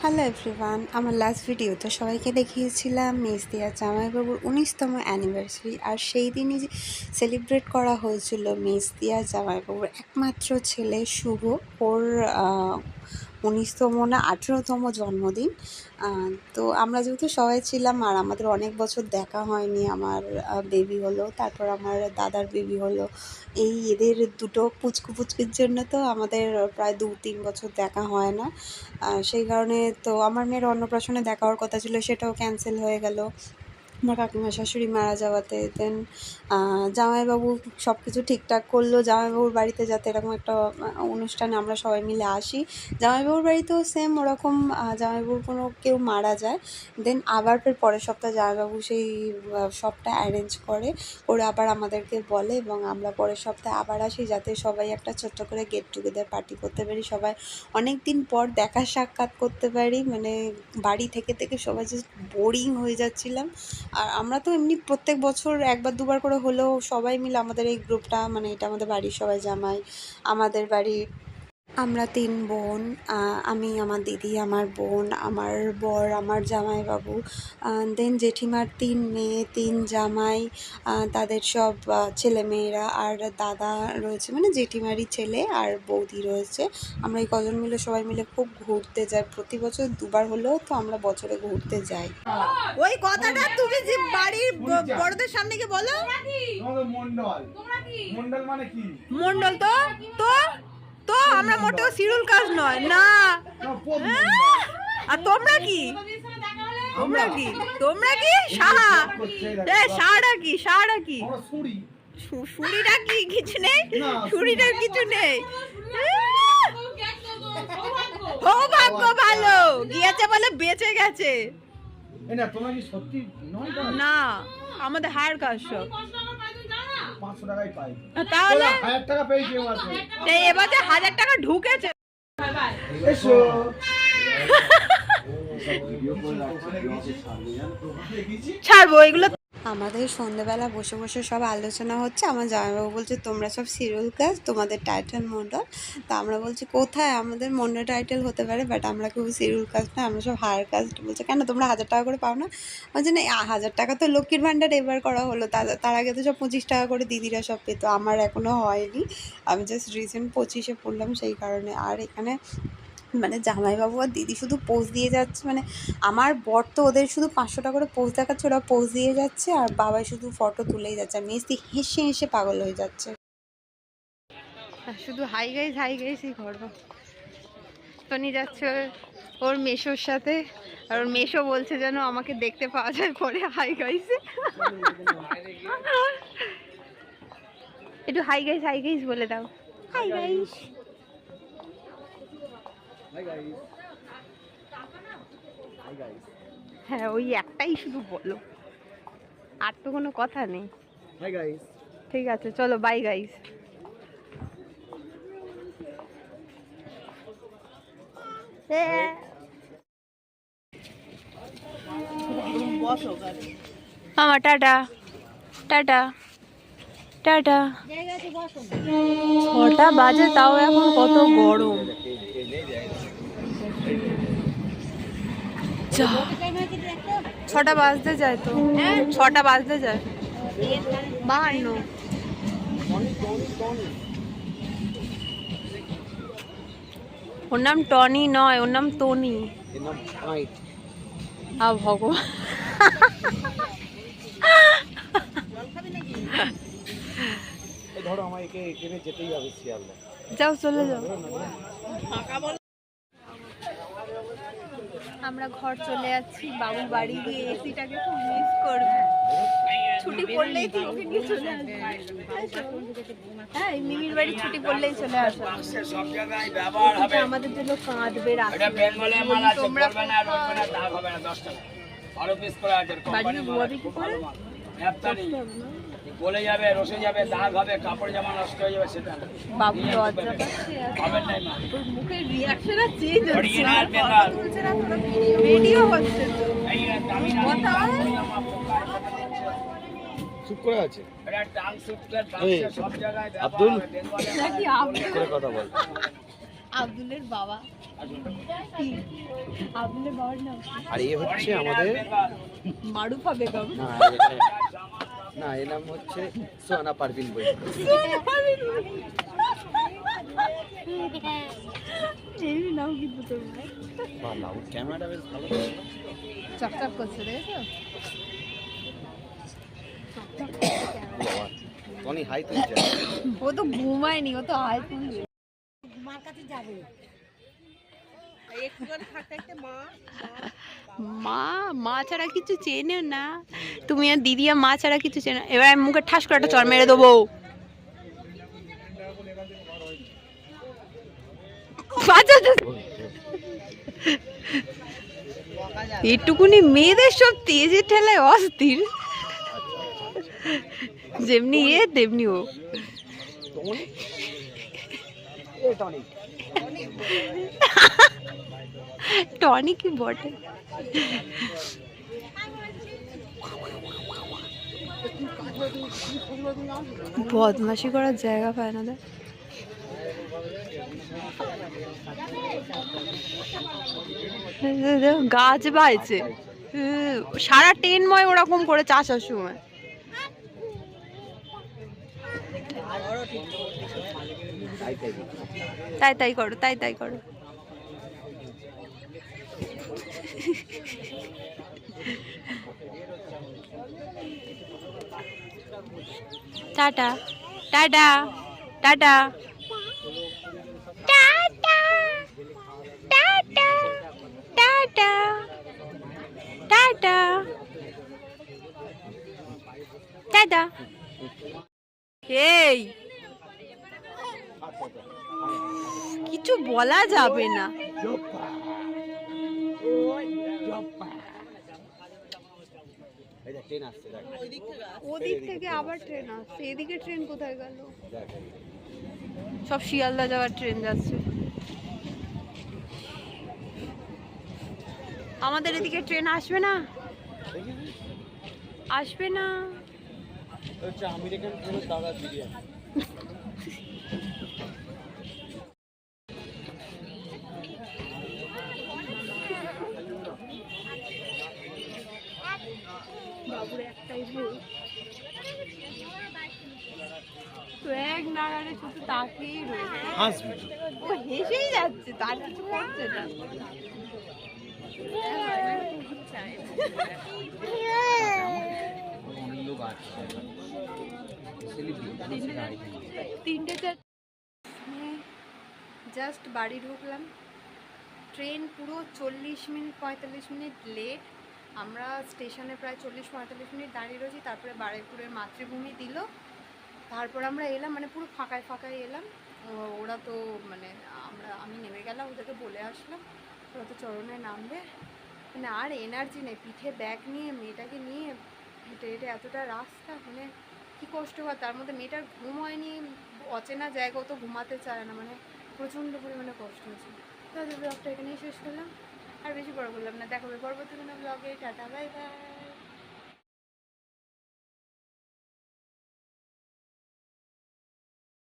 Hello everyone, আমার last ভিডিওতে সবাইকে দেখিয়েছিলাম মেজদিয়া জামাইবাবুর 19তম অ্যানিভার্সারি। আর সেই দিনই সেলিব্রেট করা হয়েছিল মেজদিয়া জামাইবাবুর একমাত্র ছেলে শুভ। ওর 19তম না 18তম জন্মদিন। তো আমরা যেহেতু সবাই ছিলাম আর আমাদের অনেক বছর দেখা হয়নি। আমার বেবি হলো, তারপর আমার দাদার বেবি হলো। এদের দুটো পুচকুর জন্য তো আমাদের প্রায় 2-3 বছর দেখা হয় না। সেই কারণে তো আমার মেয়ের অন্নপ্রাশনে দেখা হওয়ার কথা ছিল, সেটাও ক্যান্সেল হয়ে গেল আমার কাকিমার শাশুড়ি মারা যাওয়াতে। দেন জামাইবাবু সব কিছু ঠিকঠাক করলো জামাইবাবুর বাড়িতে, যাতে এরকম একটা অনুষ্ঠানে আমরা সবাই মিলে আসি। জামাইবাবুর বাড়িতেও সেম ওরকম, জামাইবাবুর কোনো কেউ মারা যায়। দেন আবার ফের পরের সপ্তাহে জামাইবাবু সেই সবটা অ্যারেঞ্জ করে আবার আমাদেরকে বলে, এবং আমরা পরের সপ্তাহে আবার আসি, যাতে সবাই একটা ছোট্ট করে গেট টুগেদার পার্টি করতে পারি। সবাই অনেক দিন পর দেখা সাক্ষাৎ করতে পারি। মানে বাড়ি থেকে সবাই জাস্ট বোরিং হয়ে যাচ্ছিলাম। আর আমরা তো এমনি প্রত্যেক বছর একবার দুবার করে হলেও সবাই মিলে আমাদের এই গ্রুপটা, মানে এটা আমাদের বাড়ির সবাই, জামাই, আমাদের বাড়ি, আমরা 3 বোন, আমি, আমার দিদি, আমার বোন, আমার বর, আমার জামাইবাবু, দেন জেঠিমার 3 মেয়ে, 3 জামাই, তাদের সব ছেলেমেয়েরা, আর দাদা রয়েছে, মানে জেঠিমারই ছেলে, আর বৌদি রয়েছে। আমরা এই কজন মিলে সবাই মিলে খুব ঘুরতে যাই। প্রতি বছর দুবার হলেও তো আমরা বছরে ঘুরতে যাই। ওই কথাটা তুমি যে বাড়ির বড়দের সামনে গিয়ে বলো। মন্ডল মানে কি? মন্ডল তো তো তো আমরা মোটেও শিরুল কাজ নয় না। আর তোমরা কি সাহা? সাহাটা কি? সুরিটা কি? কিছু নেই, সুরিটার কিছু নেই। সৌভাগ্য ভালো গিয়েছে বলে বেঁচে গেছে। না, আমাদের হায়ার কাজ সব। তাহলে এবার 1000 টাকা ঢুকেছে। ছাড়বো এগুলো। আমাদের সন্ধ্যেবেলা বসে বসে সব আলোচনা হচ্ছে। আমার জামাইবাবু বলছে তোমরা সব সিরিয়াল কাস্ট, তোমাদের টাইটেল মন্ডল। তা আমরা বলছি কোথায় আমাদের মন্ডল টাইটেল হতে পারে, বাট আমরা কেউ সিরিয়াল কাস্ট না, আমরা সব হায়ার কাস্ট। বলছে কেন তোমরা 1000 টাকা করে পাও না? বলছে না, 1000 টাকা তো লক্ষ্মীর ভাণ্ডার এবার করা হলো, তার আগে তো সব 25 টাকা করে দিদিরা সব পেত। আমার এখনও হয়নি, আমি জাস্ট রিসেন্ট 25-এ পড়লাম, সেই কারণে। আর এখানে মানে জামাইবাবু আর দিদি শুধু পোজ দিয়ে যাচ্ছে। মানে আমার বর তো ওদের শুধু 500 টাকা করে পোজ দেখাচ্ছে, ওরা পোজ দিয়ে যাচ্ছে, আর বাবাই শুধু ফটো তুলেই যাচ্ছে। আর মেজদি হেসে হেসে পাগল হয়ে যাচ্ছে। শুধু হাই গাইসই করবো। টনি যাচ্ছে ওর মেশোর সাথে, আর ওর মেশো বলছে যেন আমাকে দেখতে পাওয়া যায় পরে হাই গাইসে। একটু হাই গাইস বলে দাও। Hi guys. হ্যাঁ, ওই একটাই শুধু বলো, আর তো কোনো কথা নেই। Hi guys. ঠিক আছে, চলো বাই গাইস। আমার টাটা টাটা টাটা। 6টা বাজে, তাও এখন কত গরম। 6টা বাজতে যায় তো, 6টা বাজতে যায় 52। ওর নাম টনি নয়, ওর নাম টনি। ভগবান, ধরো আমাকে এখানে যেতেই হবে শিয়ালদা। যাও চলে যাও। আমরা ঘর চলে যাচ্ছি, বাবু বাড়ি গিয়ে এসিটাকে খুব মিস করবে। ছুটি পড়লেই তুই ওকে নিয়ে চলে আসবি। হ্যাঁ, মিমির বাড়ি ছুটি পড়লেই চলে আসবে। আমাদের জন্য কাঁদবে রাখবে। তোমরা বাড়ি ঘুমাবে কি করে? বলে যাবে, রসে যাবে, দাগ হবে, কাপড় জামা নষ্ট হয়ে যাবে, সেটা বাবু লজ্জা পাচ্ছে, তোর মুখের রিঅ্যাকশন আর চেঞ্জ হচ্ছে। অরিজিনাল বেঙ্গল তুলছে না, তোর ভিডিও হচ্ছে তো। এই দামি কথা চুপ করে আছে। এটা টাং সুটকার বাক্স সব জায়গায় আব্দুল বেঙ্গলে নাকি আপনি করে কথা বল। আব্দুলের বাবা কি? আব্দুলের বাবার নাম আর এ হচ্ছে আমাদের মারুফা বেগম। না এর নাম হচ্ছে সোনা পারভিন বই। এই নাম কিন্তু তোর ক্যামেরাটা বেশ ভালো। চকচক করছে দেখো। টনি হাই তুলছে। ও তো ঘুমায়নি, ও তো হাই তুলবে। মা মা ছাড়া কিছু চেনে না। তুমি আর দিদি আর মা ছাড়া কিছু চেনে না। এবার আমি মুখে ঠাস করে একটা চড় মেরে দেবো। এইটুকুনি মেয়েদের সব তেজের ঠেলায় অস্থির, যেমনি এ তেমনি ও। টনি কি বটে। বদমাশি করার জায়গা পায় না। গাছ বাইছে সারা ট্রেনময় ওরকম করে আসার সময়। তাই তাই করো, তাই তাই করো। Tata tata tata tata tata tata tata tata. এই কিছু বলা যাবে না। ট্রেন আসছে দেখ। ওদিক থেকে আবার ট্রেন আসছে, এদিকে ট্রেন কোথায় গেল? সব শিয়ালদা যাওয়ার ট্রেন যাচ্ছে। আমাদের এদিকে ট্রেন আসবে না, আসবে না। হচ্ছে আমেরিকান ট্রেনের দাদা বিরিয়ানি। বাবুর একটাই ভুল, তো এক নাগারে শুধু তাকেই রয়েছে। হাসবি ও হেসেই যাচ্ছে, তার কিছু করছে না। তিনটে চার জাস্ট বাড়ি ঢুকলাম। ট্রেন পুরো 40-45 মিনিট লেট। আমরা স্টেশনে প্রায় 40-45 মিনিট দাঁড়িয়ে রয়েছি। তারপরে বারুইপুরের মাতৃভূমি দিল, তারপর আমরা এলাম, মানে পুরো ফাঁকায় ফাঁকায় এলাম। ওরা তো মানে আমি নেমে গেলাম, ওদেরকে বলে আসলাম, ওরা তো চরণে নামবে। মানে আর এনার্জি নেই, পিঠে ব্যাগ নিয়ে মেয়েটাকে নিয়ে হেঁটে হেঁটে এতটা রাস্তা, মানে কী কষ্ট হয়। তার মধ্যে মেয়েটার ঘুম হয়নি, অচেনা জায়গাও তো ঘুমাতে চায় না, মানে প্রচণ্ড পরিমাণে কষ্ট হয়েছে। তো ব্লগটা এখানেই শেষ করলাম, আর বেশি বড় করলাম না। দেখাবে পরবর্তী কোনো ব্লগে। Tata bye bye.